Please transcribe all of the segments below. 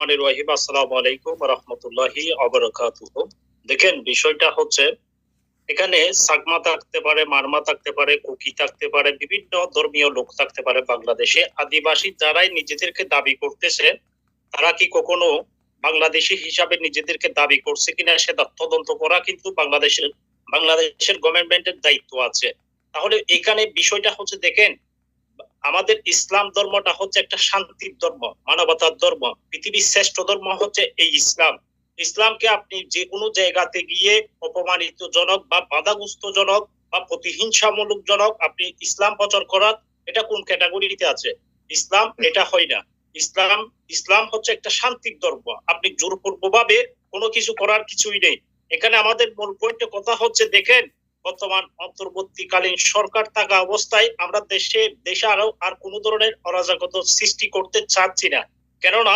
আসসালামু আলাইকুম ওয়া রাহমাতুল্লাহি ওয়া বারাকাতুহু। দেখেন, বিষয়টা হচ্ছে এখানে সাকমা থাকতে পারে, মারমা থাকতে পারে, কুকি থাকতে পারে, বিভিন্ন ধর্মীয় লোক থাকতে পারে। বাংলাদেশে আদিবাসী যারাই নিজেদেরকে দাবি করতেছে, তারা কি কখনো বাংলাদেশী হিসাবে নিজেদেরকে দাবি করছে কিনা সেটা তদন্ত করা কিন্তু বাংলাদেশের গভর্নমেন্টের দায়িত্ব আছে। তাহলে এখানে বিষয়টা হচ্ছে, দেখেন, আমাদের ইসলাম ধর্মটা হচ্ছে একটা শান্তির ধর্ম, মানবতার ধর্ম। পৃথিবীর শ্রেষ্ঠ ধর্ম হচ্ছে এই ইসলাম। ইসলামকে আপনি যে কোনো জায়গাতে গিয়ে অপমানিত জনক বা বাধাগ্রস্ত জনক বা প্রতিহিংসামূলক জনক আপনি ইসলাম প্রচার করার, এটা কোন ক্যাটাগরিতে আছে? ইসলাম এটা হয় না। ইসলাম ইসলাম হচ্ছে একটা শান্তির ধর্ম। আপনি জোরপূর্বকভাবে কোনো কিছু করার কিছুই নেই এখানে। আমাদের মূল পয়েন্টে কথা হচ্ছে, দেখেন, বর্তমান অন্তর্বর্তীকালীন সরকার থাকা অবস্থায় আমরা দেশে আর কোন ধরনের অরাজকতা সৃষ্টি করতে চাচ্ছি না। কেননা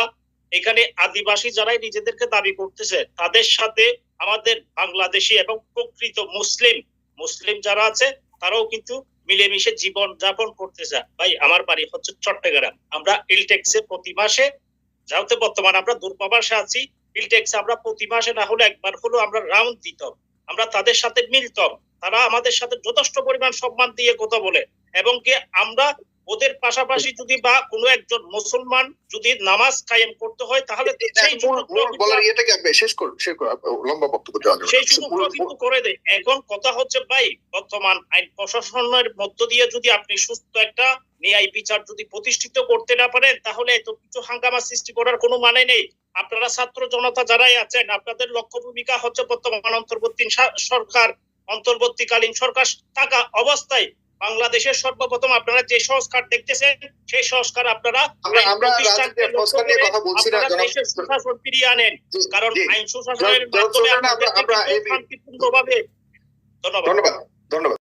এখানে আদিবাসী যারাই নিজেদেরকে দাবি করতেছে, তাদের সাথে আমাদের বাংলাদেশি এবং প্রকৃত মুসলিম যারা আছে তারাও কিন্তু মিলেমিশে জীবন যাপন করতেছে। ভাই, আমার বাড়ি হচ্ছে চট্টগ্রাম। আমরা ইলটেক্সে প্রতি মাসে, যাতে বর্তমানে আমরা দূরপ্রবাসে আছি, ইলটেক্সে আমরা প্রতি মাসে না হলে একবার হলো আমরা রাউন্ড দিতাম, আমরা তাদের সাথে মিলতাম। তারা আমাদের সাথে যথেষ্ট পরিমাণ সম্মান দিয়ে কথা বলে, এবং কি আমরা ওদের পাশাপাশি যদি বা কোনো একজন মুসলমান যদি নামাজ কায়েম করতে হয়, তাহলে সেই সুযোগটা কিন্তু করে দেয়। এখন কথা হচ্ছে, ভাই, বর্তমান আইন প্রশাসনের মধ্য দিয়ে যদি আপনি সুস্থ একটা ন্যায় বিচার যদি প্রতিষ্ঠিত করতে না পারেন, তাহলে এত কিছু হাঙ্গামা সৃষ্টি করার কোনো মানে নেই। আপনারা ছাত্র জনতা যারাই আছেন, আপনাদের লক্ষ্য ভূমিকা হচ্ছে বর্তমান অন্তর্বর্তীকালীন সরকার থাকা অবস্থায় বাংলাদেশের সর্বপ্রথম আপনারা যে সংস্কার দেখতেছেন, সেই সংস্কার আপনারা দেশের সুশাসন ফিরিয়ে আনেন। কারণ আইন সুশাসনের মাধ্যমে শান্তিপূর্ণভাবে। ধন্যবাদ।